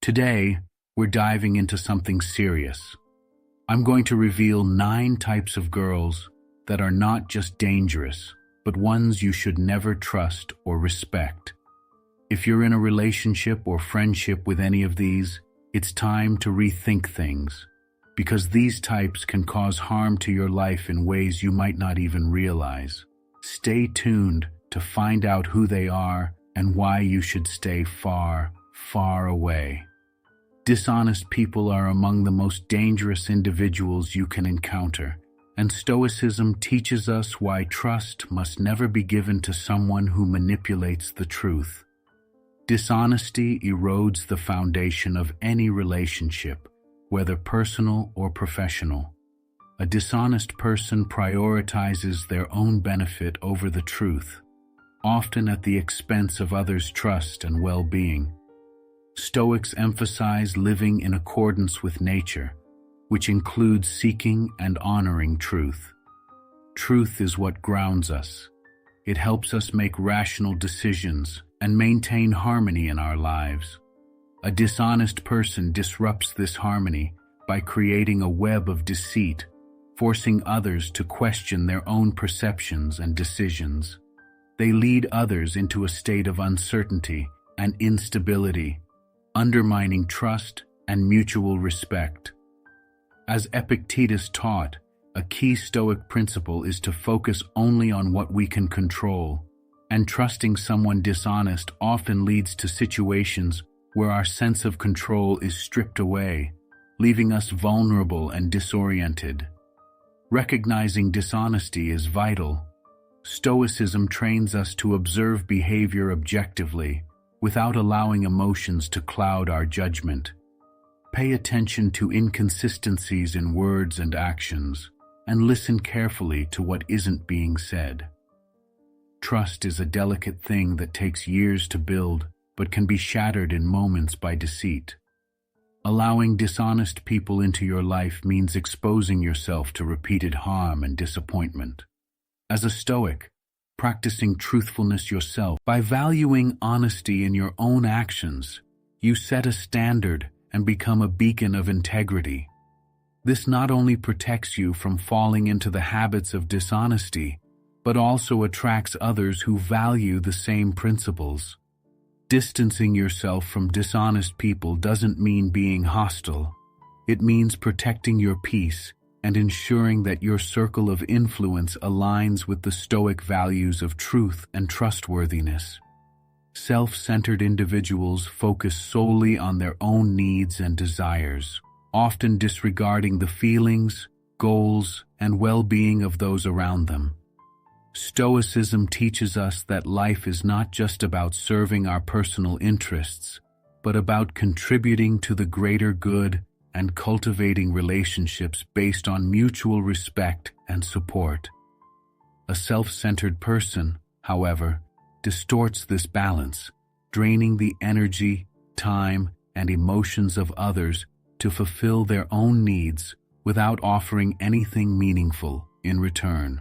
Today, we're diving into something serious. I'm going to reveal 9 types of girls that are not just dangerous, but ones you should never trust or respect. If you're in a relationship or friendship with any of these, it's time to rethink things, because these types can cause harm to your life in ways you might not even realize. Stay tuned to find out who they are and why you should stay far, far away. Dishonest people are among the most dangerous individuals you can encounter, and Stoicism teaches us why trust must never be given to someone who manipulates the truth. Dishonesty erodes the foundation of any relationship, whether personal or professional. A dishonest person prioritizes their own benefit over the truth, often at the expense of others' trust and well-being. Stoics emphasize living in accordance with nature, which includes seeking and honoring truth. Truth is what grounds us. It helps us make rational decisions and maintain harmony in our lives. A dishonest person disrupts this harmony by creating a web of deceit, forcing others to question their own perceptions and decisions. They lead others into a state of uncertainty and instability, undermining trust and mutual respect. As Epictetus taught, a key Stoic principle is to focus only on what we can control, and trusting someone dishonest often leads to situations where our sense of control is stripped away, leaving us vulnerable and disoriented. Recognizing dishonesty is vital. Stoicism trains us to observe behavior objectively, without allowing emotions to cloud our judgment. Pay attention to inconsistencies in words and actions, and listen carefully to what isn't being said. Trust is a delicate thing that takes years to build, but can be shattered in moments by deceit. Allowing dishonest people into your life means exposing yourself to repeated harm and disappointment. As a Stoic, practicing truthfulness yourself, by valuing honesty in your own actions, you set a standard and become a beacon of integrity. This not only protects you from falling into the habits of dishonesty, but also attracts others who value the same principles. Distancing yourself from dishonest people doesn't mean being hostile. It means protecting your peace and ensuring that your circle of influence aligns with the Stoic values of truth and trustworthiness. Self-centered individuals focus solely on their own needs and desires, often disregarding the feelings, goals, and well-being of those around them. Stoicism teaches us that life is not just about serving our personal interests, but about contributing to the greater good and cultivating relationships based on mutual respect and support. A self-centered person, however, distorts this balance, draining the energy, time, and emotions of others to fulfill their own needs without offering anything meaningful in return.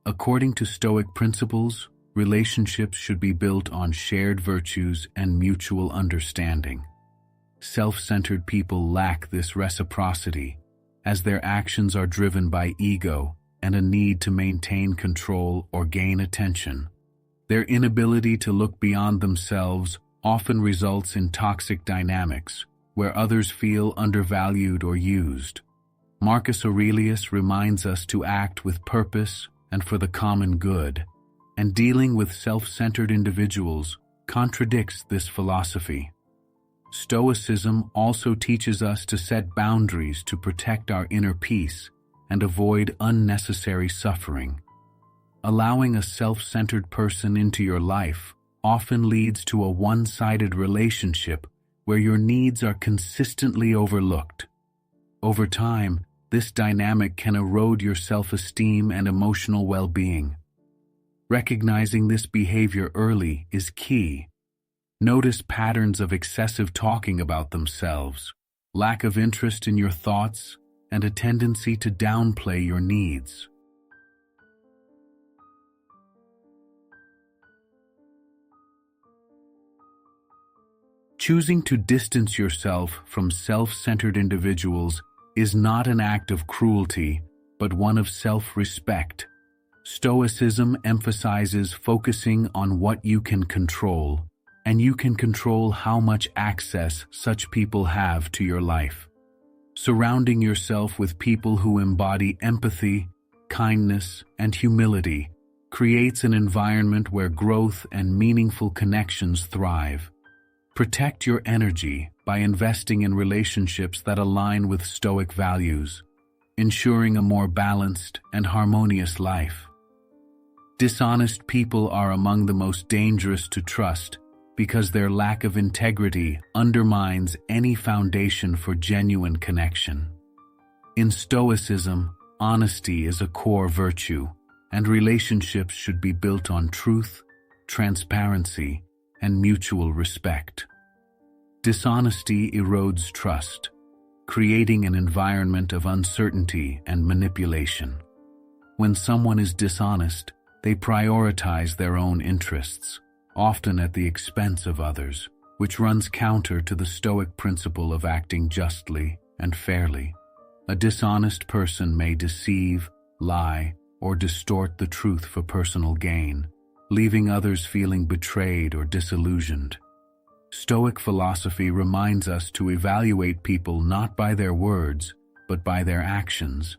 According to Stoic principles, relationships should be built on shared virtues and mutual understanding. Self-centered people lack this reciprocity, as their actions are driven by ego and a need to maintain control or gain attention. Their inability to look beyond themselves often results in toxic dynamics, where others feel undervalued or used. Marcus Aurelius reminds us to act with purpose and for the common good, and dealing with self-centered individuals contradicts this philosophy. Stoicism also teaches us to set boundaries to protect our inner peace and avoid unnecessary suffering. Allowing a self-centered person into your life often leads to a one-sided relationship where your needs are consistently overlooked. Over time, this dynamic can erode your self-esteem and emotional well-being. Recognizing this behavior early is key. Notice patterns of excessive talking about themselves, lack of interest in your thoughts, and a tendency to downplay your needs. Choosing to distance yourself from self-centered individuals is not an act of cruelty, but one of self-respect. Stoicism emphasizes focusing on what you can control, and you can control how much access such people have to your life. Surrounding yourself with people who embody empathy, kindness, and humility creates an environment where growth and meaningful connections thrive. Protect your energy by investing in relationships that align with Stoic values, ensuring a more balanced and harmonious life. Dishonest people are among the most dangerous to trust because their lack of integrity undermines any foundation for genuine connection. In Stoicism, honesty is a core virtue, and relationships should be built on truth, transparency, and mutual respect. Dishonesty erodes trust, creating an environment of uncertainty and manipulation. When someone is dishonest, they prioritize their own interests, often at the expense of others, which runs counter to the Stoic principle of acting justly and fairly. A dishonest person may deceive, lie, or distort the truth for personal gain, leaving others feeling betrayed or disillusioned. Stoic philosophy reminds us to evaluate people not by their words, but by their actions.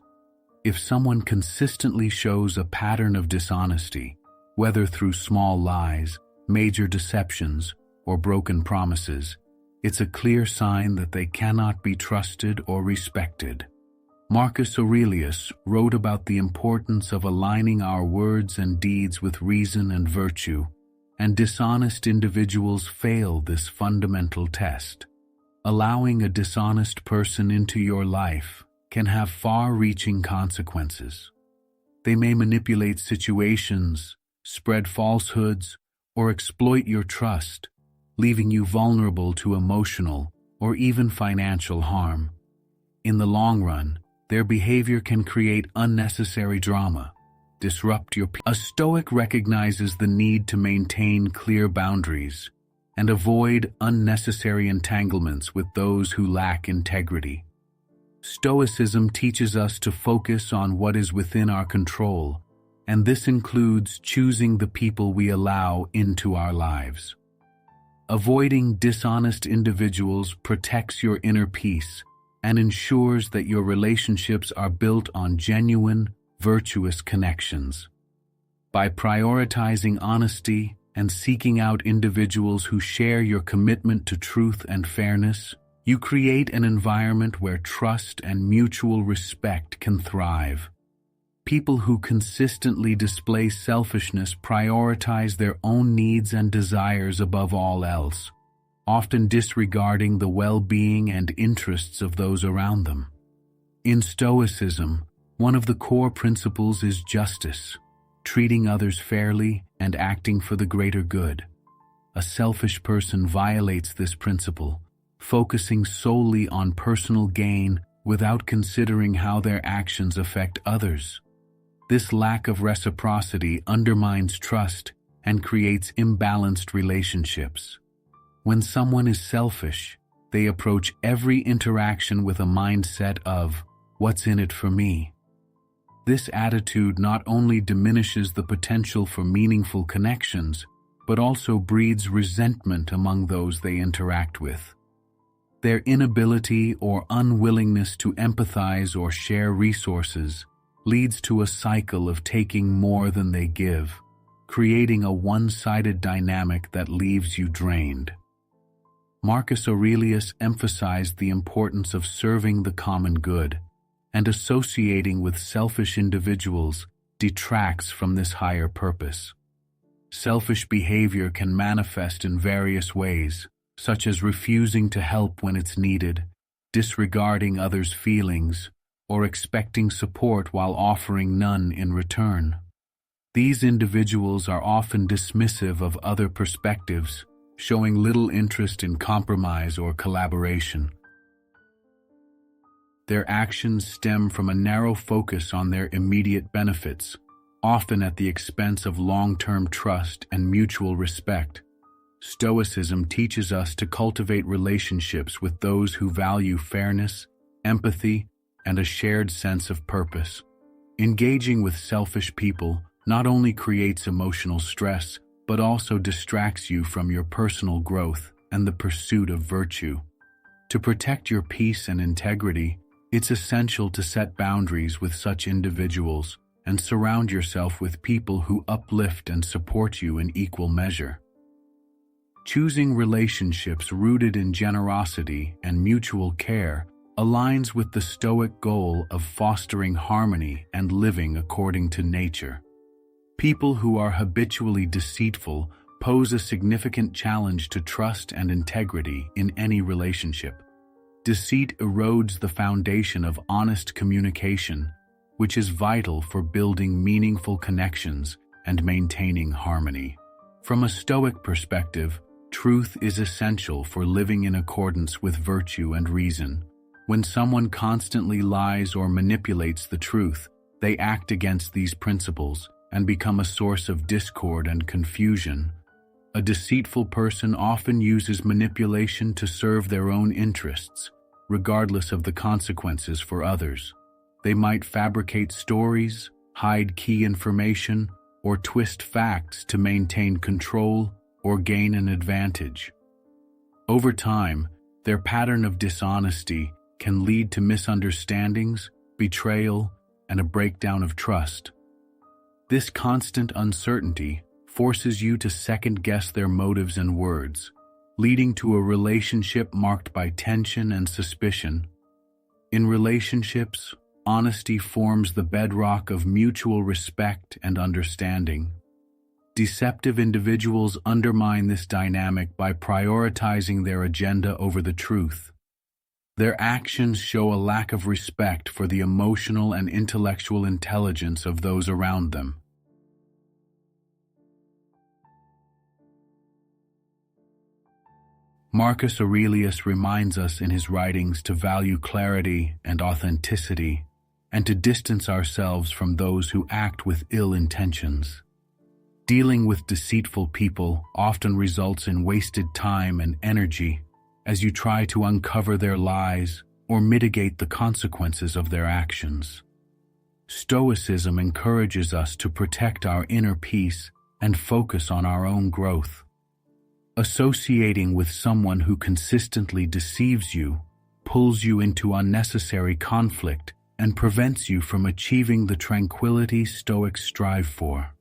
If someone consistently shows a pattern of dishonesty, whether through small lies, major deceptions, or broken promises, it's a clear sign that they cannot be trusted or respected. Marcus Aurelius wrote about the importance of aligning our words and deeds with reason and virtue, and dishonest individuals fail this fundamental test. Allowing a dishonest person into your life can have far-reaching consequences. They may manipulate situations, spread falsehoods, or exploit your trust, leaving you vulnerable to emotional or even financial harm. In the long run, their behavior can create unnecessary drama, disrupt your peace. A Stoic recognizes the need to maintain clear boundaries and avoid unnecessary entanglements with those who lack integrity. Stoicism teaches us to focus on what is within our control, and this includes choosing the people we allow into our lives. Avoiding dishonest individuals protects your inner peace and ensures that your relationships are built on genuine, virtuous connections. By prioritizing honesty and seeking out individuals who share your commitment to truth and fairness, you create an environment where trust and mutual respect can thrive. People who consistently display selfishness prioritize their own needs and desires above all else, often disregarding the well-being and interests of those around them. In Stoicism, one of the core principles is justice, treating others fairly and acting for the greater good. A selfish person violates this principle, focusing solely on personal gain without considering how their actions affect others. This lack of reciprocity undermines trust and creates imbalanced relationships. When someone is selfish, they approach every interaction with a mindset of, "What's in it for me?" This attitude not only diminishes the potential for meaningful connections, but also breeds resentment among those they interact with. Their inability or unwillingness to empathize or share resources leads to a cycle of taking more than they give, creating a one-sided dynamic that leaves you drained. Marcus Aurelius emphasized the importance of serving the common good, and associating with selfish individuals detracts from this higher purpose. Selfish behavior can manifest in various ways, such as refusing to help when it's needed, disregarding others' feelings, or expecting support while offering none in return. These individuals are often dismissive of other perspectives, showing little interest in compromise or collaboration. Their actions stem from a narrow focus on their immediate benefits, often at the expense of long-term trust and mutual respect. Stoicism teaches us to cultivate relationships with those who value fairness, empathy, and a shared sense of purpose. Engaging with selfish people not only creates emotional stress, but also distracts you from your personal growth and the pursuit of virtue. To protect your peace and integrity, it's essential to set boundaries with such individuals and surround yourself with people who uplift and support you in equal measure. Choosing relationships rooted in generosity and mutual care aligns with the Stoic goal of fostering harmony and living according to nature. People who are habitually deceitful pose a significant challenge to trust and integrity in any relationship. Deceit erodes the foundation of honest communication, which is vital for building meaningful connections and maintaining harmony. From a Stoic perspective, truth is essential for living in accordance with virtue and reason. When someone constantly lies or manipulates the truth, they act against these principles and become a source of discord and confusion. A deceitful person often uses manipulation to serve their own interests, regardless of the consequences for others. They might fabricate stories, hide key information, or twist facts to maintain control or gain an advantage. Over time, their pattern of dishonesty can lead to misunderstandings, betrayal, and a breakdown of trust. This constant uncertainty forces you to second-guess their motives and words, leading to a relationship marked by tension and suspicion. In relationships, honesty forms the bedrock of mutual respect and understanding. Deceptive individuals undermine this dynamic by prioritizing their agenda over the truth. Their actions show a lack of respect for the emotional and intellectual intelligence of those around them. Marcus Aurelius reminds us in his writings to value clarity and authenticity, and to distance ourselves from those who act with ill intentions. Dealing with deceitful people often results in wasted time and energy as you try to uncover their lies or mitigate the consequences of their actions. Stoicism encourages us to protect our inner peace and focus on our own growth. Associating with someone who consistently deceives you pulls you into unnecessary conflict and prevents you from achieving the tranquility Stoics strive for.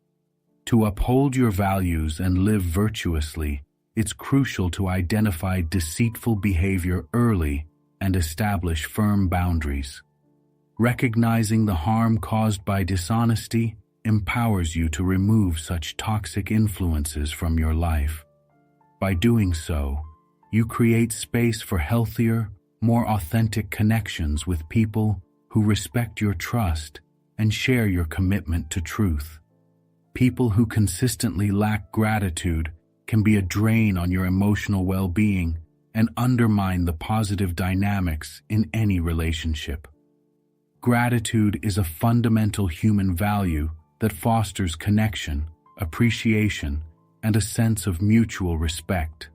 To uphold your values and live virtuously, it's crucial to identify deceitful behavior early and establish firm boundaries. Recognizing the harm caused by dishonesty empowers you to remove such toxic influences from your life. By doing so, you create space for healthier, more authentic connections with people who respect your trust and share your commitment to truth. People who consistently lack gratitude can be a drain on your emotional well-being and undermine the positive dynamics in any relationship. Gratitude is a fundamental human value that fosters connection, appreciation, and a sense of mutual respect.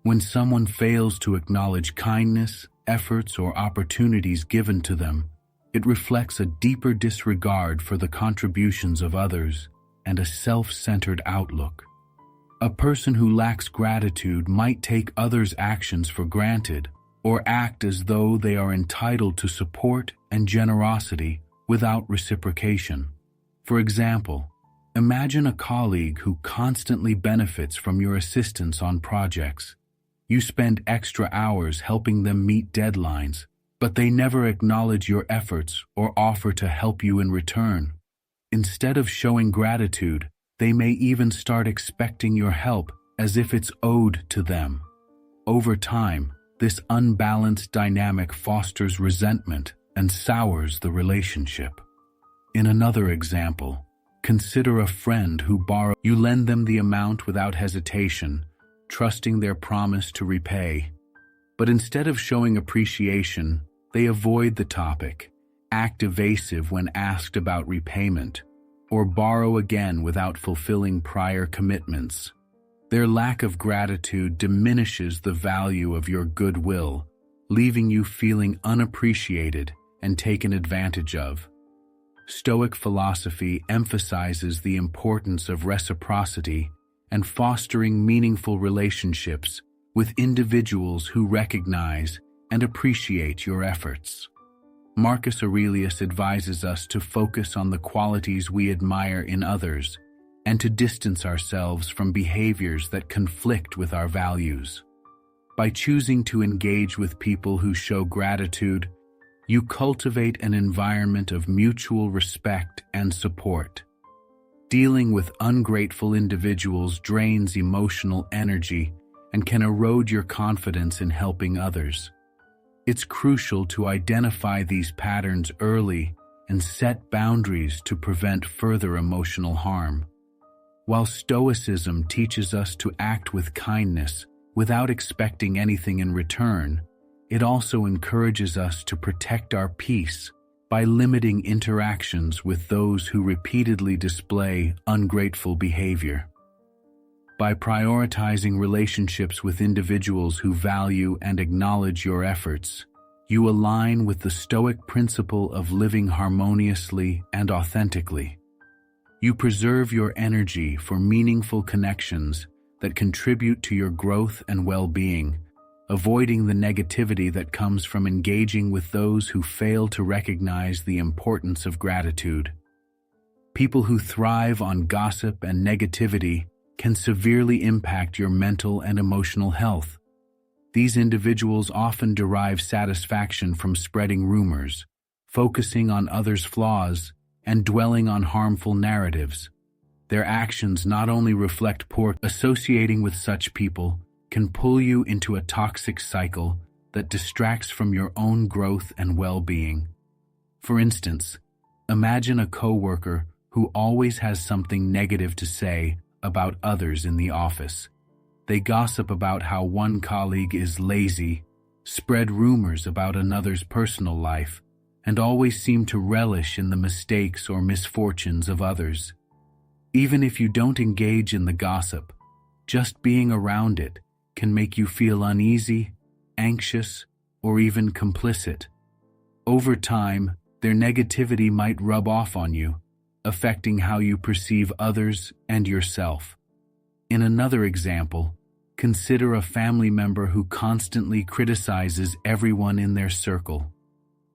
When someone fails to acknowledge kindness, efforts, or opportunities given to them, it reflects a deeper disregard for the contributions of others and a self-centered outlook. A person who lacks gratitude might take others' actions for granted or act as though they are entitled to support and generosity without reciprocation. For example, imagine a colleague who constantly benefits from your assistance on projects. You spend extra hours helping them meet deadlines, but they never acknowledge your efforts or offer to help you in return. Instead of showing gratitude, they may even start expecting your help as if it's owed to them. Over time, this unbalanced dynamic fosters resentment and sours the relationship. In another example, consider a friend who borrows. You lend them the amount without hesitation, trusting their promise to repay. But instead of showing appreciation, they avoid the topic, act evasive when asked about repayment, or borrow again without fulfilling prior commitments. Their lack of gratitude diminishes the value of your goodwill, leaving you feeling unappreciated and taken advantage of. Stoic philosophy emphasizes the importance of reciprocity and fostering meaningful relationships with individuals who recognize and appreciate your efforts. Marcus Aurelius advises us to focus on the qualities we admire in others and to distance ourselves from behaviors that conflict with our values. By choosing to engage with people who show gratitude, you cultivate an environment of mutual respect and support. Dealing with ungrateful individuals drains emotional energy and can erode your confidence in helping others. It's crucial to identify these patterns early and set boundaries to prevent further emotional harm. While Stoicism teaches us to act with kindness without expecting anything in return, it also encourages us to protect our peace by limiting interactions with those who repeatedly display ungrateful behavior. By prioritizing relationships with individuals who value and acknowledge your efforts, you align with the Stoic principle of living harmoniously and authentically. You preserve your energy for meaningful connections that contribute to your growth and well-being, avoiding the negativity that comes from engaging with those who fail to recognize the importance of gratitude. People who thrive on gossip and negativity can severely impact your mental and emotional health. These individuals often derive satisfaction from spreading rumors, focusing on others' flaws, and dwelling on harmful narratives. Their actions not only reflect poor associating with such people can pull you into a toxic cycle that distracts from your own growth and well-being. For instance, imagine a coworker who always has something negative to say about others in the office. They gossip about how one colleague is lazy, spread rumors about another's personal life, and always seem to relish in the mistakes or misfortunes of others. Even if you don't engage in the gossip, just being around it can make you feel uneasy, anxious, or even complicit. Over time, their negativity might rub off on you, affecting how you perceive others and yourself. In another example, consider a family member who constantly criticizes everyone in their circle.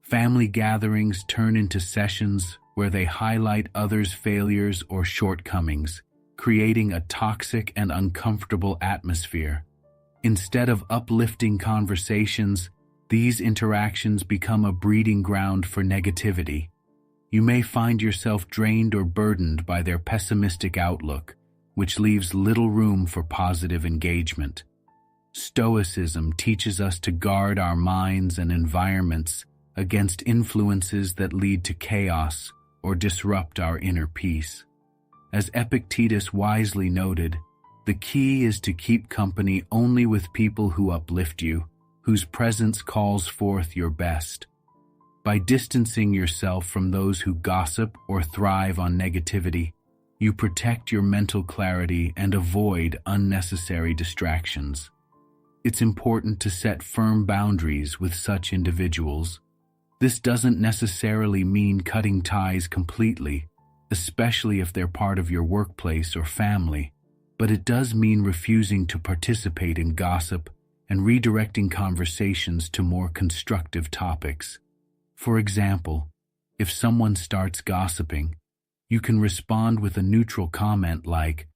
Family gatherings turn into sessions where they highlight others' failures or shortcomings, creating a toxic and uncomfortable atmosphere. Instead of uplifting conversations, these interactions become a breeding ground for negativity. You may find yourself drained or burdened by their pessimistic outlook, which leaves little room for positive engagement. Stoicism teaches us to guard our minds and environments against influences that lead to chaos or disrupt our inner peace. As Epictetus wisely noted, the key is to keep company only with people who uplift you, whose presence calls forth your best. By distancing yourself from those who gossip or thrive on negativity, you protect your mental clarity and avoid unnecessary distractions. It's important to set firm boundaries with such individuals. This doesn't necessarily mean cutting ties completely, especially if they're part of your workplace or family, but it does mean refusing to participate in gossip and redirecting conversations to more constructive topics. For example, if someone starts gossiping, you can respond with a neutral comment like,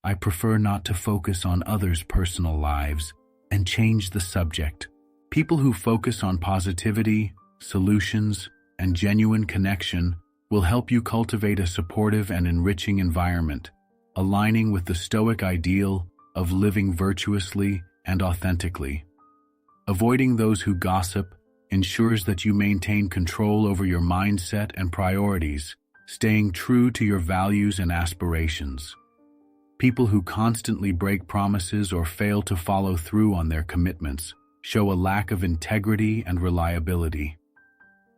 "I prefer not to focus on others' personal lives," and change the subject. People who focus on positivity, solutions, and genuine connection will help you cultivate a supportive and enriching environment, aligning with the Stoic ideal of living virtuously and authentically. Avoiding those who gossip ensures that you maintain control over your mindset and priorities, staying true to your values and aspirations. People who constantly break promises or fail to follow through on their commitments show a lack of integrity and reliability.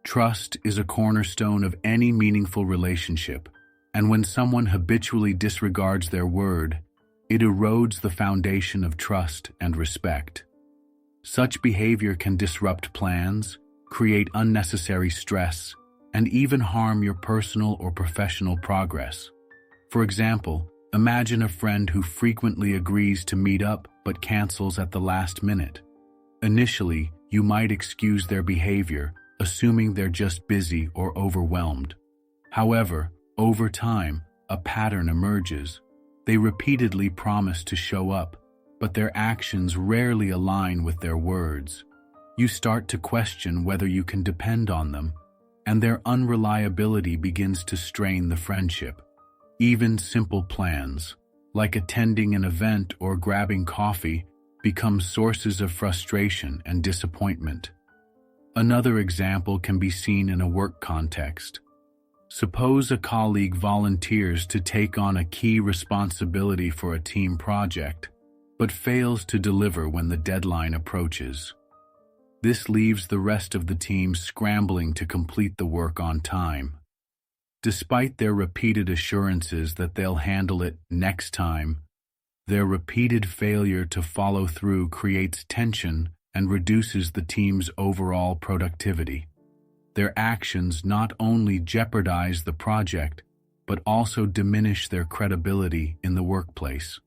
Trust is a cornerstone of any meaningful relationship, and when someone habitually disregards their word, It erodes the foundation of trust and respect. Such behavior can disrupt plans, create unnecessary stress, and even harm your personal or professional progress. For example, imagine a friend who frequently agrees to meet up but cancels at the last minute. Initially, you might excuse their behavior, assuming they're just busy or overwhelmed. However, over time, a pattern emerges. They repeatedly promise to show up, but their actions rarely align with their words. You start to question whether you can depend on them, and their unreliability begins to strain the friendship. Even simple plans, like attending an event or grabbing coffee, become sources of frustration and disappointment. Another example can be seen in a work context. Suppose a colleague volunteers to take on a key responsibility for a team project, but fails to deliver when the deadline approaches. This leaves the rest of the team scrambling to complete the work on time. Despite their repeated assurances that they'll handle it next time, their repeated failure to follow through creates tension and reduces the team's overall productivity. Their actions not only jeopardize the project, but also diminish their credibility in the workplace.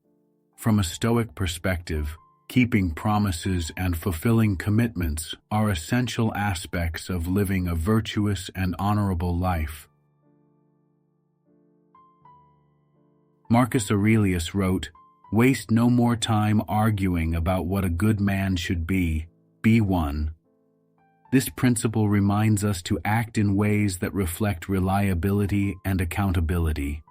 From a Stoic perspective, keeping promises and fulfilling commitments are essential aspects of living a virtuous and honorable life. Marcus Aurelius wrote, "Waste no more time arguing about what a good man should be one." This principle reminds us to act in ways that reflect reliability and accountability.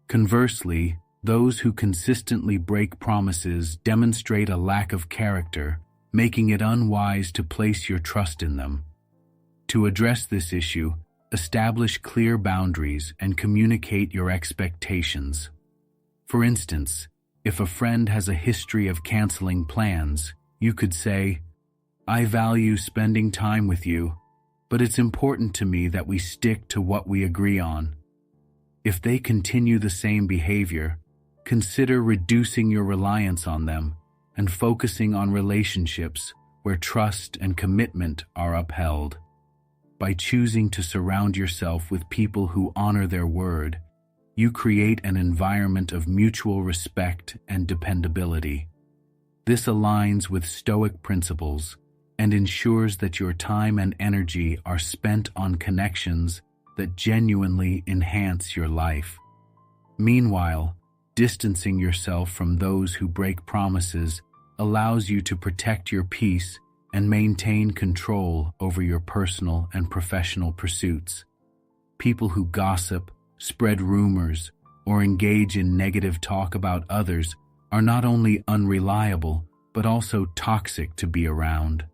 Conversely, those who consistently break promises demonstrate a lack of character, making it unwise to place your trust in them. To address this issue, establish clear boundaries and communicate your expectations. For instance, if a friend has a history of canceling plans, you could say, "I value spending time with you, but it's important to me that we stick to what we agree on." If they continue the same behavior, consider reducing your reliance on them and focusing on relationships where trust and commitment are upheld. By choosing to surround yourself with people who honor their word, you create an environment of mutual respect and dependability. This aligns with Stoic principles and ensures that your time and energy are spent on connections that genuinely enhance your life. Meanwhile, distancing yourself from those who break promises allows you to protect your peace and maintain control over your personal and professional pursuits. People who gossip, spread rumors, or engage in negative talk about others are not only unreliable, but also toxic to be around.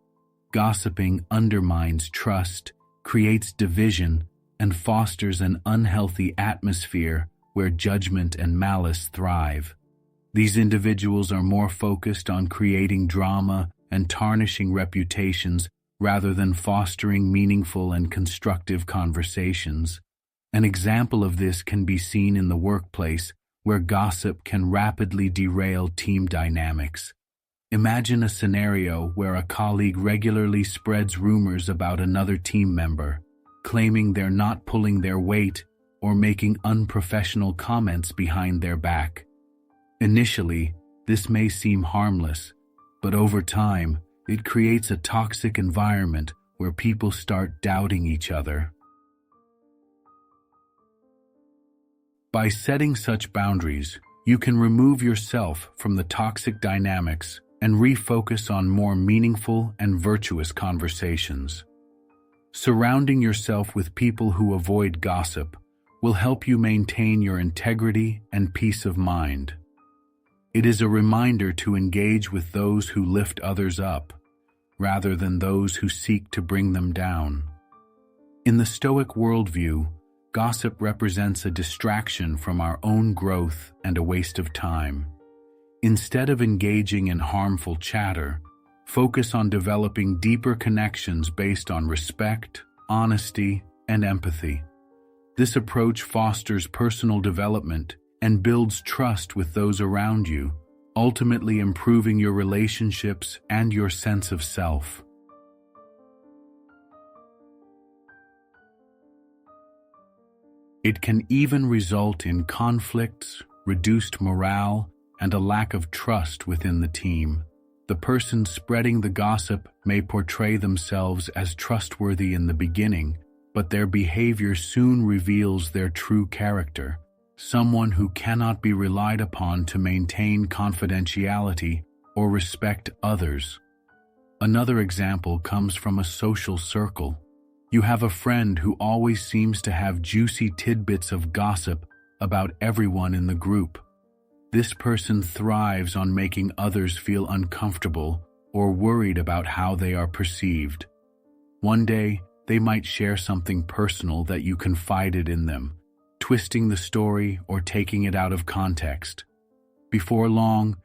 Gossiping undermines trust, creates division, and fosters an unhealthy atmosphere where judgment and malice thrive. These individuals are more focused on creating drama and tarnishing reputations rather than fostering meaningful and constructive conversations. An example of this can be seen in the workplace, where gossip can rapidly derail team dynamics. Imagine a scenario where a colleague regularly spreads rumors about another team member, claiming they're not pulling their weight or making unprofessional comments behind their back. Initially, this may seem harmless, but over time, it creates a toxic environment where people start doubting each other. By setting such boundaries, you can remove yourself from the toxic dynamics and refocus on more meaningful and virtuous conversations. Surrounding yourself with people who avoid gossip will help you maintain your integrity and peace of mind. It is a reminder to engage with those who lift others up, rather than those who seek to bring them down. In the Stoic worldview, gossip represents a distraction from our own growth and a waste of time. Instead of engaging in harmful chatter, focus on developing deeper connections based on respect, honesty, and empathy. This approach fosters personal development and builds trust with those around you, ultimately improving your relationships and your sense of self. It can even result in conflicts, reduced morale, and a lack of trust within the team. The person spreading the gossip may portray themselves as trustworthy in the beginning, but their behavior soon reveals their true character, someone who cannot be relied upon to maintain confidentiality or respect others. Another example comes from a social circle. You have a friend who always seems to have juicy tidbits of gossip about everyone in the group. This person thrives on making others feel uncomfortable or worried about how they are perceived. One day, they might share something personal that you confided in them, twisting the story or taking it out of context. Before long,